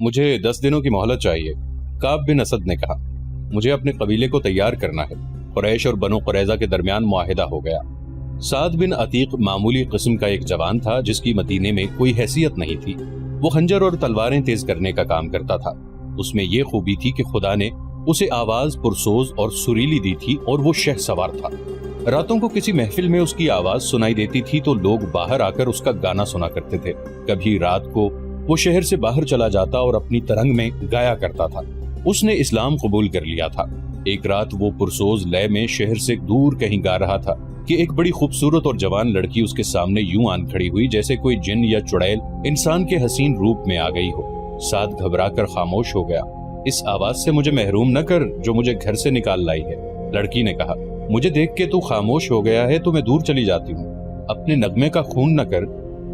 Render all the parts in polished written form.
مجھے 10 دنوں کی مہلت چاہیے، کعب بن اسد نے کہا۔ مجھے اپنے قبیلے کو تیار کرنا ہے۔ قریش اور بنو قریظہ کے درمیان معاہدہ ہو گیا۔ سعد بن عتیق معمولی قسم کا ایک جوان تھا جس کی مدینے میں کوئی حیثیت نہیں تھی۔ وہ خنجر اور تلواریں تیز کرنے کا کام کرتا تھا۔ اس میں یہ خوبی تھی کہ خدا نے اسے آواز پرسوز اور سریلی دی تھی اور وہ شہ سوار تھا۔ راتوں کو کسی محفل میں اس کی آواز سنائی دیتی تھی تو لوگ باہر آ کر اس کا گانا سنا کرتے تھے۔ کبھی رات کو وہ شہر سے باہر چلا جاتا اور اپنی ترنگ میں گایا کرتا تھا۔ اس نے اسلام قبول کر لیا تھا۔ ایک رات وہ پرسوز لے میں شہر سے دور کہیں گا رہا تھا کہ ایک بڑی خوبصورت اور جوان لڑکی اس کے سامنے یوں آن کھڑی ہوئی جیسے کوئی جن یا چڑیل انسان کے حسین روپ میں آ گئی ہو۔ سعد گھبرا کر خاموش ہو گیا۔ اس آواز سے مجھے محروم نہ کر جو مجھے گھر سے نکال لائی ہے، لڑکی نے کہا۔ مجھے دیکھ کے تو خاموش ہو گیا ہے تو میں دور چلی جاتی ہوں۔ اپنے نغمے کا خون نہ کر،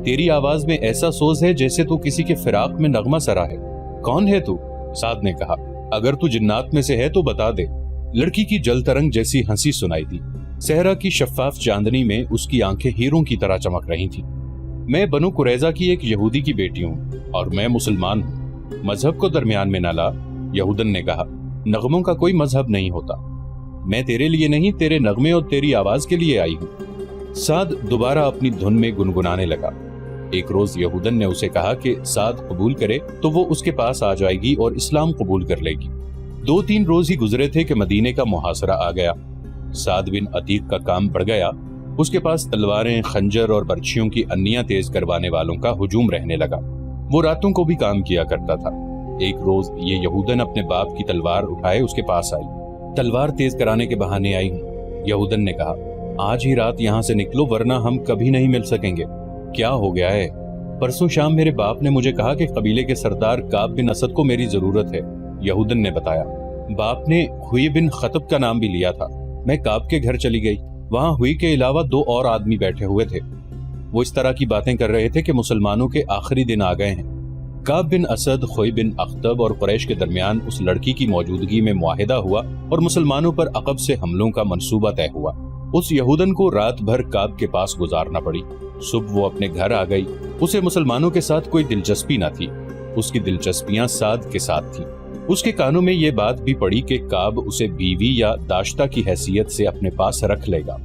تیری آواز میں ایسا سوز ہے جیسے تو کسی کے فراق میں نغمہ سرا ہے۔ کون ہے تو؟ سعد نے کہا۔ اگر تو جنات میں سے ہے تو بتا دے۔ لڑکی کی جل ترنگ جیسی ہنسی سنائی دی۔ صحرا کی شفاف چاندنی میں اس کی آنکھیں ہیروں کی طرح چمک رہی تھیں۔ میں بنو قریظہ کی ایک یہودی کی بیٹی ہوں اور میں مسلمان ہوں۔ مذہب کو درمیان میں نہ لا، یہودن نے کہا۔ نغموں کا کوئی مذہب نہیں ہوتا۔ میں تیرے لیے نہیں، تیرے نغمے اور تیری آواز کے لیے آئی ہوں۔ سعد دوبارہ اپنی دھن میں گنگنانے لگا۔ ایک روز یہودن نے اسے کہا کہ سعد قبول کرے تو وہ اس کے پاس آ جائے گی اور اسلام قبول کر لے گی۔ 2-3 روز ہی گزرے تھے کہ مدینے کا محاصرہ آ گیا۔ سعد بن عتیق کا کام بڑھ گیا۔ اس کے پاس تلواریں، خنجر اور برچھیوں کی انیاں تیز کروانے والوں کا ہجوم رہنے لگا۔ وہ راتوں کو بھی کام کیا کرتا تھا۔ ایک روز یہ یہودن اپنے باپ کی تلوار اٹھائے اس کے پاس آئی۔ تلوار تیز کرانے کے بہانے آئی ہوں، یہودن نے کہا۔ آج ہی رات یہاں سے نکلو ورنہ ہم کبھی نہیں مل سکیں گے۔ کیا ہو گیا ہے؟ پرسوں شام میرے باپ نے مجھے کہا کہ قبیلے کے سردار کعب بن اسد کو میری ضرورت ہے، یہودن نے بتایا۔ باپ نے ہوئی بن خطب کا نام بھی لیا تھا۔ میں کعب کے گھر چلی گئی۔ وہاں ہوئی کے علاوہ 2 اور آدمی بیٹھے ہوئے تھے۔ وہ اس طرح کی باتیں کر رہے تھے کہ مسلمانوں کے آخری دن آ گئے ہیں۔ کعب بن اسد، خوئی بن اخطب اور قریش کے درمیان اس لڑکی کی موجودگی میں معاہدہ ہوا اور مسلمانوں پر عقب سے حملوں کا منصوبہ طے ہوا۔ اس یہودن کو رات بھر کعب کے پاس گزارنا پڑی۔ صبح وہ اپنے گھر آ گئی۔ اسے مسلمانوں کے ساتھ کوئی دلچسپی نہ تھی۔ اس کی دلچسپیاں سعد کے ساتھ تھیں۔ اس کے کانوں میں یہ بات بھی پڑی کہ کعب اسے بیوی یا داشتہ کی حیثیت سے اپنے پاس رکھ لے گا۔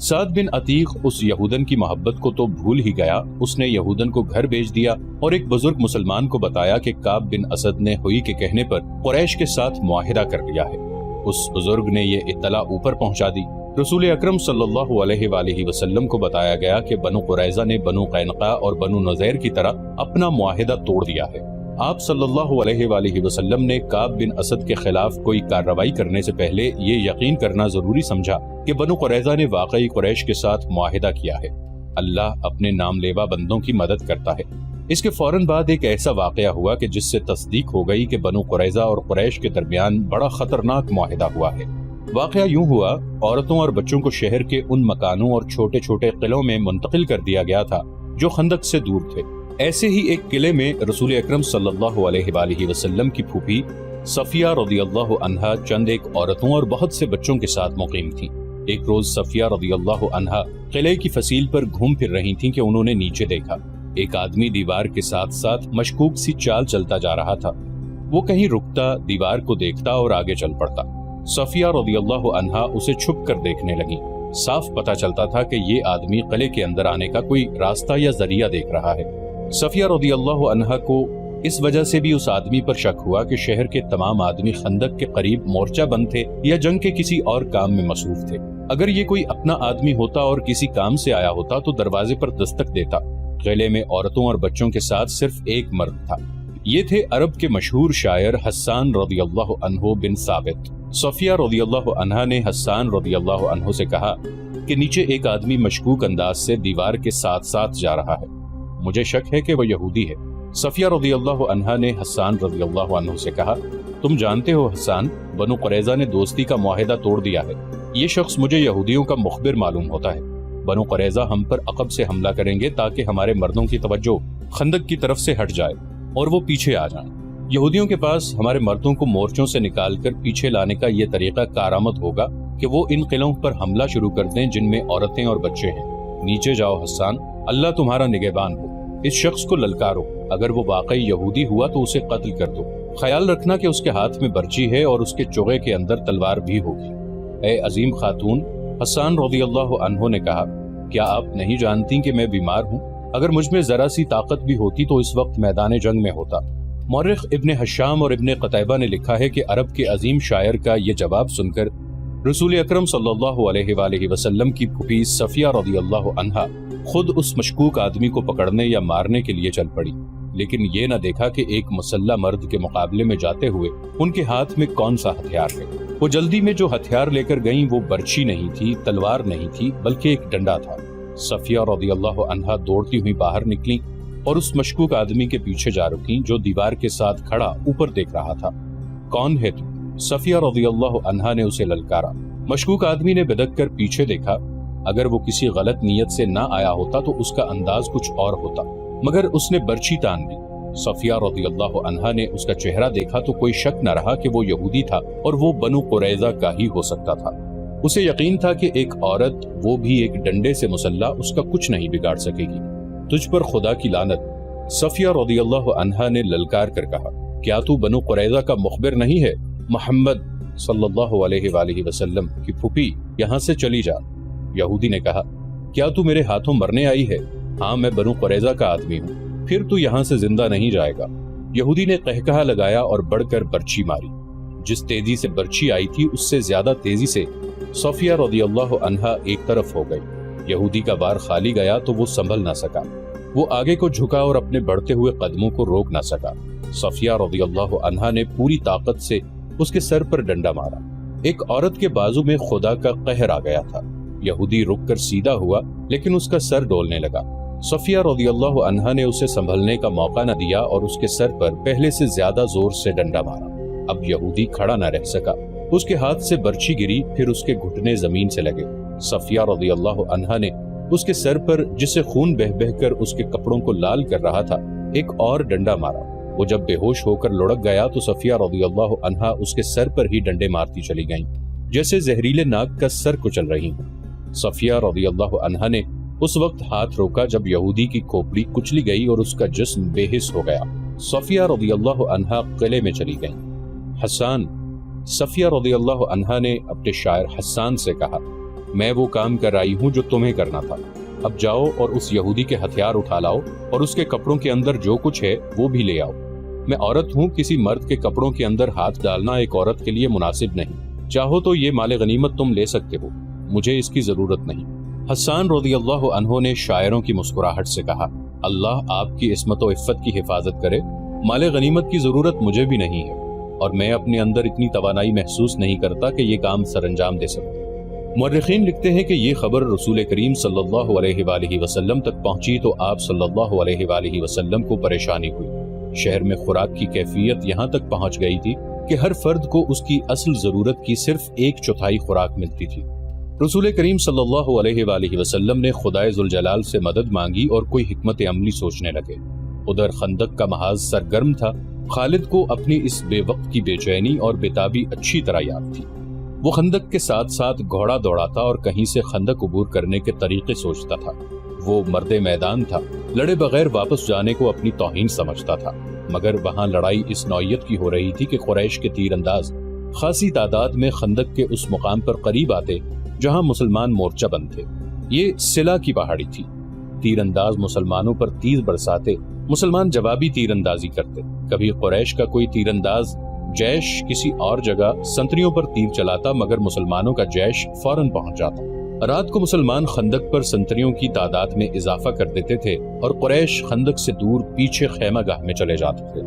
سعد بن عتیق اس یہودن کی محبت کو تو بھول ہی گیا۔ اس نے یہودن کو گھر بھیج دیا اور ایک بزرگ مسلمان کو بتایا کہ کعب بن اسد نے ہوئی کے کہنے پر قریش کے ساتھ معاہدہ کر لیا ہے۔ اس بزرگ نے یہ اطلاع اوپر پہنچا دی۔ رسول اکرم صلی اللہ علیہ وآلہ وسلم کو بتایا گیا کہ بنو قریظہ نے بنو قینقاع اور بنو نذیر کی طرح اپنا معاہدہ توڑ دیا ہے۔ آپ صلی اللہ علیہ وآلہ وسلم نے کعب بن اسد کے خلاف کوئی کارروائی کرنے سے پہلے یہ یقین کرنا ضروری سمجھا کہ بنو قریظہ نے واقعی قریش کے ساتھ معاہدہ کیا ہے۔ اللہ اپنے نام لیوا بندوں کی مدد کرتا ہے۔ اس کے فوراً بعد ایک ایسا واقعہ ہوا کہ جس سے تصدیق ہو گئی کہ بنو قریظہ اور قریش کے درمیان بڑا خطرناک معاہدہ ہوا ہے۔ واقعہ یوں ہوا، عورتوں اور بچوں کو شہر کے ان مکانوں اور چھوٹے چھوٹے قلعوں میں منتقل کر دیا گیا تھا جو خندق سے دور تھے۔ ایسے ہی ایک قلعے میں رسول اکرم صلی اللہ علیہ وآلہ وسلم کی پھوپھی صفیہ رضی اللہ عنہا چند ایک عورتوں اور بہت سے بچوں کے ساتھ مقیم تھی۔ ایک روز صفیہ رضی اللہ عنہا قلعے کی فصیل پر گھوم پھر رہی تھیں کہ انہوں نے نیچے دیکھا ایک آدمی دیوار کے ساتھ ساتھ مشکوک سی چال چلتا جا رہا تھا۔ وہ کہیں رکتا، دیوار کو دیکھتا اور آگے چل پڑتا۔ صفیہ رضی اللہ عنہا اسے چھپ کر دیکھنے لگی۔ صاف پتہ چلتا تھا کہ یہ آدمی قلعے کے اندر آنے کا کوئی راستہ یا ذریعہ دیکھ رہا ہے۔ صفیہ رضی اللہ عنہا کو اس وجہ سے بھی اس آدمی پر شک ہوا کہ شہر کے تمام آدمی خندق کے قریب مورچہ بند تھے یا جنگ کے کسی اور کام میں مصروف تھے۔ اگر یہ کوئی اپنا آدمی ہوتا اور کسی کام سے آیا ہوتا تو دروازے پر دستک دیتا۔ قلعے میں عورتوں اور بچوں کے ساتھ صرف ایک مرد تھا۔ یہ تھے عرب کے مشہور شاعر حسان رضی اللہ عنہ بن ثابت۔ صفیہ رضی اللہ عنہا نے حسان رضی اللہ عنہ سے کہا کہ نیچے ایک آدمی مشکوک انداز سے دیوار کے ساتھ ساتھ جا رہا ہے، مجھے شک ہے کہ وہ یہودی ہے۔ صفیہ رضی اللہ عنہا نے حسان رضی اللہ عنہ سے کہا، تم جانتے ہو حسان، بنو قریظہ نے دوستی کا معاہدہ توڑ دیا ہے۔ یہ شخص مجھے یہودیوں کا مخبر معلوم ہوتا ہے۔ بنو قریظہ ہم پر عقب سے حملہ کریں گے تاکہ ہمارے مردوں کی توجہ خندق کی طرف سے ہٹ جائے اور وہ پیچھے آ جائیں۔ یہودیوں کے پاس ہمارے مردوں کو مورچوں سے نکال کر پیچھے لانے کا یہ طریقہ کارآمد ہوگا کہ وہ ان قلعوں پر حملہ شروع کر دیں جن میں عورتیں اور بچے ہیں۔ نیچے جاؤ حسان، اللہ تمہارا نگہبان ہو۔ اس شخص کو للکارو، اگر وہ واقعی یہودی ہوا تو اسے قتل کر دو، خیال رکھنا کہ اس کے ہاتھ میں برچی ہے اور اس کے چوغے کے اندر تلوار بھی ہوگی۔ اے عظیم خاتون، حسان رضی اللہ عنہ نے کہا، کیا آپ نہیں جانتی کہ میں بیمار ہوں؟ اگر مجھ میں ذرا سی طاقت بھی ہوتی تو اس وقت میدان جنگ میں ہوتا۔ مورخ ابن حشام اور ابن قتیبہ نے لکھا ہے کہ عرب کے عظیم شاعر کا یہ جواب سن کر رسول اکرم صلی اللہ علیہ وآلہ وسلم کی پھوپھی صفیہ رضی اللہ عنہا خود اس مشکوک آدمی کو پکڑنے یا مارنے کے لیے چل پڑی، لیکن یہ نہ دیکھا کہ ایک مسلح مرد کے مقابلے میں جاتے ہوئے ان کے ہاتھ میں کون سا ہتھیار ہے۔ وہ جلدی میں جو ہتھیار لے کر گئیں وہ برچی نہیں تھی، تلوار نہیں تھی، بلکہ ایک ڈنڈا تھا۔ صفیہ رضی اللہ عنہا دوڑتی ہوئی باہر نکلی اور اس مشکوک آدمی کے پیچھے جا رکیں جو دیوار کے ساتھ کھڑا اوپر دیکھ رہا تھا۔ کون ہے تو؟ صفیہ رضی اللہ عنہا نے اسے للکارا۔ مشکوک آدمی نے بدک کر پیچھے دیکھا۔ اگر وہ کسی غلط نیت سے نہ آیا ہوتا تو اس کا انداز کچھ اور ہوتا، مگر اس نے برچی تان دی۔ صفیہ رضی اللہ عنہا نے اس کا چہرہ دیکھا تو کوئی شک نہ رہا کہ وہ یہودی تھا اور وہ بنو قریظہ کا ہی ہو سکتا تھا۔ اسے یقین تھا کہ ایک عورت، وہ بھی ایک ڈنڈے سے مسلح، اس کا کچھ نہیں بگاڑ سکے گی۔ تجھ پر خدا کی لعنت، صفیہ رضی اللہ عنہا نے للکار کر کہا، کیا تو بنو قریظہ کا مخبر نہیں ہے؟ محمد صلی اللہ علیہ وآلہ وسلم کی پھوپھی، یہاں سے چلی جا۔ یہودی نے کہا، کیا تو میرے ہاتھوں مرنے آئی ہے؟ ہاں، میں بنو قریظہ کا آدمی ہوں۔ پھر تو یہاں سے زندہ نہیں جائے گا۔ یہودی نے قہقہا لگایا اور بڑھ کر برچی ماری۔ جس تیزی سے برچی آئی تھی اس سے زیادہ تیزی سے صفیہ رضی اللہ عنہا ایک طرف ہو گئی۔ یہودی کا بار خالی گیا تو وہ سنبھل نہ سکا۔ وہ آگے کو جھکا اور اپنے بڑھتے ہوئے قدموں کو روک نہ سکا۔ صفیہ رضی اللہ عنہا نے پوری طاقت سے اس کے سر پر ڈنڈا مارا۔ ایک عورت کے بازو میں خدا کا قہر آ گیا تھا۔ یہودی رک کر سیدھا ہوا لیکن اس کا سر ڈولنے لگا۔ صفیہ رضی اللہ عنہا نے اسے سنبھلنے کا موقع نہ دیا اور اس کے سر پر پہلے سے زیادہ زور سے ڈنڈا مارا۔ اب یہودی کھڑا نہ رہ سکا۔ اس کے ہاتھ سے برچی گری، پھر اس کے گھٹنے زمین سے لگے۔ صفیہ رضی اللہ عنہا نے اس کے سر پر، جسے خون بہ بہ کر اس کے کپڑوں کو لال کر رہا تھا، ایک اور ڈنڈا مارا۔ وہ جب بے ہوش ہو کر لڑک گیا تو صفیہ رضی اللہ عنہا اس کے سر پر ہی ڈنڈے مارتی چلی گئیں، جیسے زہریلے ناگ کا سر کچل رہی ہوں۔ صفیہ رضی اللہ عنہا نے اس وقت ہاتھ روکا جب یہودی کی کھوپڑی کچلی گئی اور اس کا جسم بے حس ہو گیا۔ صفیہ رضی اللہ عنہا قلعے میں چلی گئیں۔ حسان، صفیہ رضی اللہ عنہا نے اپنے شاعر حسان سے کہا، میں وہ کام کر آئی ہوں جو تمہیں کرنا تھا۔ اب جاؤ اور اس یہودی کے ہتھیار اٹھا لاؤ اور اس کے کپڑوں کے اندر جو کچھ ہے وہ بھی لے آؤ۔ میں عورت ہوں، کسی مرد کے کپڑوں کے اندر ہاتھ ڈالنا ایک عورت کے لیے مناسب نہیں۔ چاہو تو یہ مال غنیمت تم لے سکتے ہو، مجھے اس کی ضرورت نہیں۔ حسان رضی اللہ عنہ نے شاعروں کی مسکراہٹ سے کہا، اللہ آپ کی عصمت و عفت کی حفاظت کرے، مال غنیمت کی ضرورت مجھے بھی نہیں ہے اور میں اپنے اندر اتنی توانائی محسوس نہیں کرتا کہ یہ کام سر انجام دے سکوں۔ مورخین لکھتے ہیں کہ یہ خبر رسول کریم صلی اللہ علیہ وآلہ وسلم تک پہنچی تو آپ صلی اللہ علیہ وآلہ وسلم کو پریشانی ہوئی۔ شہر میں خوراک کی کیفیت یہاں تک پہنچ گئی تھی کہ ہر فرد کو اس کی اصل ضرورت کی صرف 1/4 خوراک ملتی تھی۔ رسول کریم صلی اللہ علیہ وآلہ وسلم نے خدائے ذوالجلال سے مدد مانگی اور کوئی حکمت عملی سوچنے لگے۔ ادھر خندق کا محاذ سرگرم تھا۔ خالد کو اپنی اس بے وقت کی بے چینی اور بےتابی اچھی طرح یاد تھی۔ وہ خندق کے ساتھ ساتھ گھوڑا دوڑاتا اور کہیں سے خندق عبور کرنے کے طریقے سوچتا تھا۔ وہ مرد میدان تھا، لڑے بغیر واپس جانے کو اپنی توہین سمجھتا تھا، مگر وہاں لڑائی اس نوعیت کی ہو رہی تھی کہ قریش کے تیر انداز خاصی تعداد میں خندق کے اس مقام پر قریب آتے جہاں مسلمان مورچہ بند تھے۔ یہ سلا کی پہاڑی تھی۔ تیر انداز مسلمانوں پر تیر برساتے، مسلمان جوابی تیر اندازی کرتے۔ کبھی قریش کا کوئی تیر انداز جیش کسی اور جگہ سنتریوں پر تیر چلاتا، مگر مسلمانوں کا جیش فوراً پہنچ جاتا۔ رات کو مسلمان خندق پر سنتریوں کی تعداد میں اضافہ کر دیتے تھے اور قریش خندق سے دور پیچھے خیمہ گاہ میں چلے جاتے تھے۔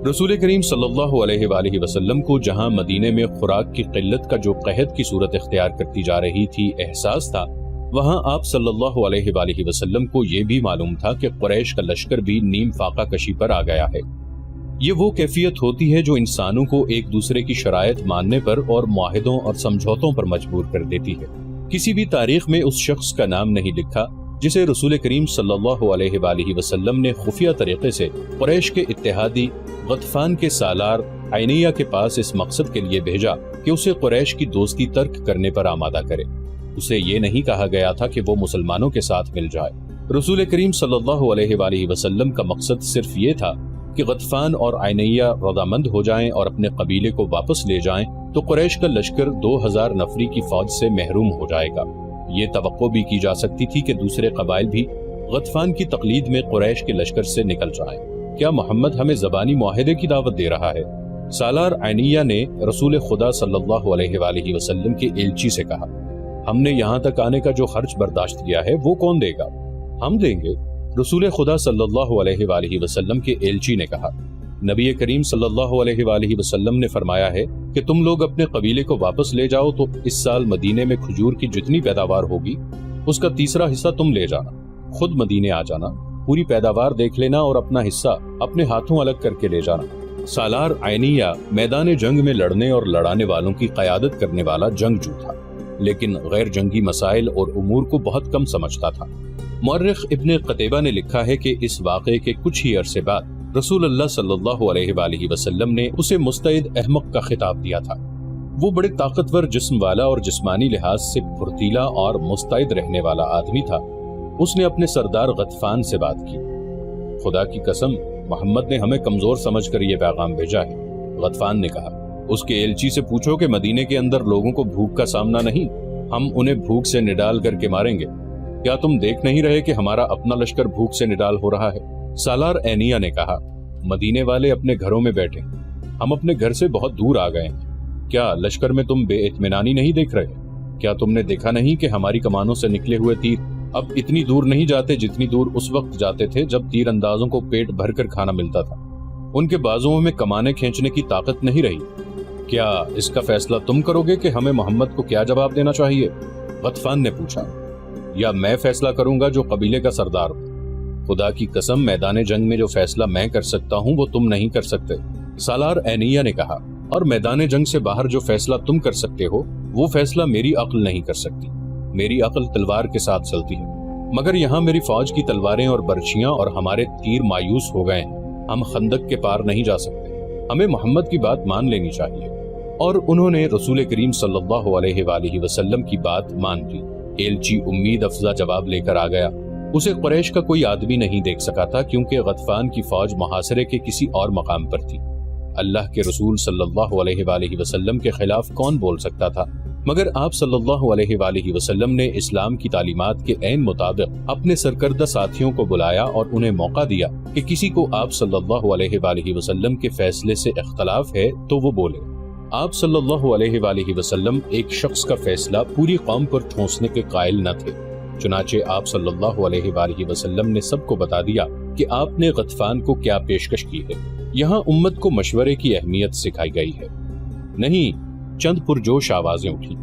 رسول کریم صلی اللہ علیہ وآلہ وسلم کو جہاں مدینے میں خوراک کی قلت کا جو قحط کی صورت اختیار کرتی جا رہی تھی احساس تھا، وہاں آپ صلی اللہ علیہ وآلہ وسلم کو یہ بھی معلوم تھا کہ قریش کا لشکر بھی نیم فاقہ کشی پر آ گیا ہے۔ یہ وہ کیفیت ہوتی ہے جو انسانوں کو ایک دوسرے کی شرائط ماننے پر اور معاہدوں اور سمجھوتوں پر مجبور کر دیتی ہے۔ کسی بھی تاریخ میں اس شخص کا نام نہیں لکھا جسے رسول کریم صلی اللہ علیہ وآلہ وسلم نے خفیہ طریقے سے قریش کے اتحادی غطفان کے سالار عینیہ کے پاس اس مقصد کے لیے بھیجا کہ اسے قریش کی دوستی ترک کرنے پر آمادہ کرے۔ اسے یہ نہیں کہا گیا تھا کہ وہ مسلمانوں کے ساتھ مل جائے، رسول کریم صلی اللہ علیہ وآلہ وسلم کا مقصد صرف یہ تھا کہ غطفان اور عینیہ رضامند ہو جائیں اور اپنے قبیلے کو واپس لے جائیں تو قریش کا لشکر 2000 نفری کی فوج سے محروم ہو جائے گا۔ یہ توقع بھی کی جا سکتی تھی کہ دوسرے قبائل بھی غطفان کی تقلید میں قریش کے لشکر سے نکل جائیں۔ کیا محمد ہمیں زبانی معاہدے کی دعوت دے رہا ہے؟ سالار عینیہ نے رسول خدا صلی اللہ علیہ وآلہ وسلم کے ایلچی سے کہا، ہم نے یہاں تک آنے کا جو خرچ برداشت کیا ہے وہ کون دے گا؟ ہم دیں گے۔ رسول خدا صلی اللہ علیہ وآلہ وسلم کے ایلچی نے کہا، نبی کریم صلی اللہ علیہ وآلہ وسلم نے فرمایا ہے کہ تم لوگ اپنے قبیلے کو واپس لے جاؤ تو اس سال مدینے میں کھجور کی جتنی پیداوار ہوگی اس کا تیسرا حصہ تم لے جانا، خود مدینے آ جانا، پوری پیداوار دیکھ لینا اور اپنا حصہ اپنے ہاتھوں الگ کر کے لے جانا۔ سالار عینیہ میدان جنگ میں لڑنے اور لڑانے والوں کی قیادت کرنے والا جنگجو تھا، لیکن غیر جنگی مسائل اور امور کو بہت کم سمجھتا تھا۔ مورخ ابن قتیبہ نے لکھا ہے کہ اس واقعے کے کچھ ہی عرصے بعد رسول اللہ صلی اللہ علیہ وآلہ وسلم نے اسے مستعد احمق کا خطاب دیا تھا۔ وہ بڑے طاقتور جسم والا اور جسمانی لحاظ سے پھرتیلا اور مستعد رہنے والا آدمی تھا۔ اس نے اپنے سردار غطفان سے بات کی، خدا کی قسم محمد نے ہمیں کمزور سمجھ کر یہ پیغام بھیجا ہے۔ غطفان نے کہا، اس کے ایلچی سے پوچھو کہ مدینے کے اندر لوگوں کو بھوک کا سامنا نہیں، ہم انہیں بھوک سے نڈال کر کے ماریں گے۔ کیا تم دیکھ نہیں رہے کہ ہمارا اپنا لشکر بھوک سے نڈال ہو رہا ہے؟ سالار عینیہ نے کہا، مدینے والے اپنے گھروں میں بیٹھے، ہم اپنے گھر سے بہت دور آ گئے ہیں۔ کیا لشکر میں تم بے اطمینانی نہیں دیکھ رہے؟ کیا تم نے دیکھا نہیں کہ ہماری کمانوں سے نکلے ہوئے تیر اب اتنی دور نہیں جاتے جتنی دور اس وقت جاتے تھے جب تیر اندازوں کو پیٹ بھر کر کھانا ملتا تھا؟ ان کے بازوؤں میں کمانے کھینچنے کی طاقت نہیں رہی۔ کیا اس کا فیصلہ تم کرو گے کہ ہمیں محمد کو کیا جواب دینا چاہیے؟ غطفان نے پوچھا، یا میں فیصلہ کروں گا جو قبیلے کا سردار ہوں؟ خدا کی قسم میدان جنگ میں جو فیصلہ میں کر سکتا ہوں وہ تم نہیں کر سکتے۔ سالار عینیہ نے کہا، اور میدان جنگ سے باہر جو فیصلہ تم کر سکتے ہو وہ فیصلہ میری عقل نہیں کر سکتی۔ میری عقل تلوار کے ساتھ چلتی ہے، مگر یہاں میری فوج کی تلواریں اور برچیاں اور ہمارے تیر مایوس ہو گئے ہیں، ہم خندق کے پار نہیں جا سکتے، ہمیں محمد کی بات مان لینی چاہیے۔ اور انہوں نے رسول کریم صلی اللہ علیہ وآلہ وسلم کی بات مان لی۔ ایلچی امید افزا جواب لے کر آ گیا۔ اسے قریش کا کوئی آدمی نہیں دیکھ سکا تھا کیونکہ غطفان کی فوج محاصرے کے کسی اور مقام پر تھی۔ اللہ کے رسول صلی اللہ علیہ وآلہ وسلم کے خلاف کون بول سکتا تھا؟ مگر آپ صلی اللہ علیہ وآلہ وسلم نے اسلام کی تعلیمات کے عین مطابق اپنے سرکردہ ساتھیوں کو بلایا اور انہیں موقع دیا کہ کسی کو آپ صلی اللہ علیہ وآلہ وسلم کے فیصلے سے اختلاف ہے تو وہ بولے۔ آپ صلی اللہ علیہ وآلہ وسلم ایک شخص کا فیصلہ پوری قوم پر ٹھونسنے کے قائل نہ تھے، چنانچہ آپ صلی اللہ علیہ وآلہ وسلم نے سب کو بتا دیا کہ آپ نے غطفان کو کیا پیشکش کی ہے۔ یہاں امت کو مشورے کی اہمیت سکھائی گئی ہے۔ نہیں، چند پرجوش آوازیں اٹھی،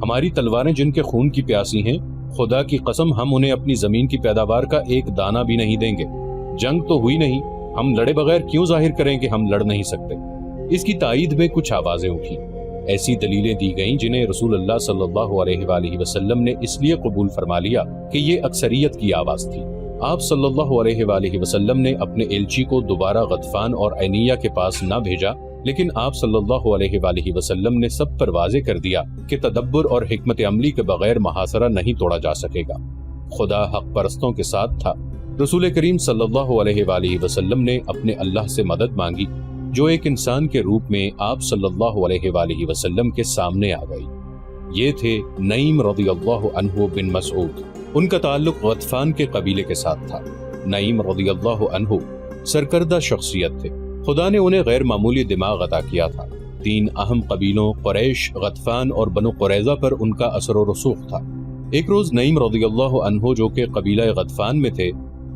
ہماری تلواریں جن کے خون کی پیاسی ہیں، خدا کی قسم ہم انہیں اپنی زمین کی پیداوار کا ایک دانہ بھی نہیں دیں گے۔ جنگ تو ہوئی نہیں، ہم لڑے بغیر کیوں ظاہر کریں کہ ہم لڑ نہیں سکتے؟ اس کی تائید میں کچھ آوازیں اٹھی۔ ایسی دلیلیں دی گئیں جنہیں رسول اللہ صلی اللہ علیہ وآلہ وسلم نے اس لیے قبول فرما لیا کہ یہ اکثریت کی آواز تھی۔ آپ صلی اللہ علیہ وآلہ وسلم نے اپنے ایلچی کو دوبارہ غطفان اور عینیہ کے پاس نہ بھیجا، لیکن آپ صلی اللہ علیہ وآلہ وسلم نے سب پر واضح کر دیا کہ تدبر اور حکمت عملی کے بغیر محاصرہ نہیں توڑا جا سکے گا۔ خدا حق پرستوں کے ساتھ تھا۔ رسول کریم صلی اللہ علیہ وآلہ وسلم نے اپنے اللہ سے مدد مانگی جو ایک انسان کے روپ میں آپ صلی اللہ علیہ وآلہ وسلم کے سامنے آ گئی۔ یہ تھے نعیم رضی اللہ عنہ بن مسعود۔ ان کا تعلق غطفان کے قبیلے کے ساتھ تھا۔ نعیم رضی اللہ عنہ سرکردہ شخصیت تھے، خدا نے انہیں غیر معمولی دماغ عطا کیا تھا۔ 3 اہم قبیلوں قریش، غطفان اور بنو قریظہ پر ان کا اثر و رسوخ تھا۔ ایک روز نعیم رضی اللہ عنہ جو کہ قبیلہ غطفان میں تھے،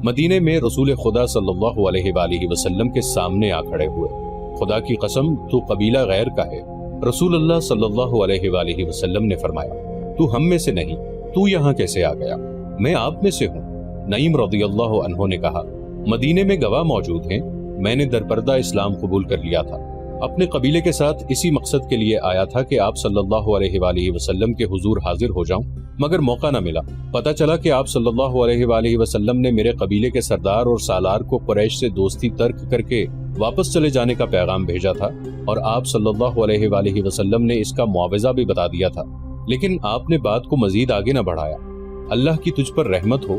مدینے میں رسول خدا صلی اللہ علیہ وآلہ وسلم کے سامنے آ کھڑے ہوئے۔ خدا کی قسم تو قبیلہ غیر کا ہے۔ رسول اللہ صلی اللہ علیہ وآلہ وسلم نے فرمایا، تو ہم میں سے نہیں، تو یہاں کیسے آ گیا؟ میں آپ میں سے ہوں۔ نعیم رضی اللہ عنہ نے کہا، مدینے میں گواہ موجود ہیں، میں نے درپردہ اسلام قبول کر لیا تھا، اپنے قبیلے کے ساتھ اسی مقصد کے لیے آیا تھا کہ آپ صلی اللہ علیہ وآلہ وسلم کے حضور حاضر ہو جاؤں، مگر موقع نہ ملا۔ پتہ چلا کہ آپ صلی اللہ علیہ وآلہ وسلم نے میرے قبیلے کے سردار اور سالار کو قریش سے دوستی ترک کر کے واپس چلے جانے کا پیغام بھیجا تھا، اور آپ صلی اللہ علیہ وآلہ وسلم نے اس کا معاوضہ بھی بتا دیا تھا، لیکن آپ نے بات کو مزید آگے نہ بڑھایا۔ اللہ کی تجھ پر رحمت ہو،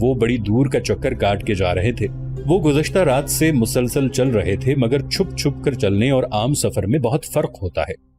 وہ بڑی دور کا چکر کاٹ کے جا رہے تھے۔ وہ گزشتہ رات سے مسلسل چل رہے تھے، مگر چھپ چھپ کر چلنے اور عام سفر میں بہت فرق ہوتا ہے۔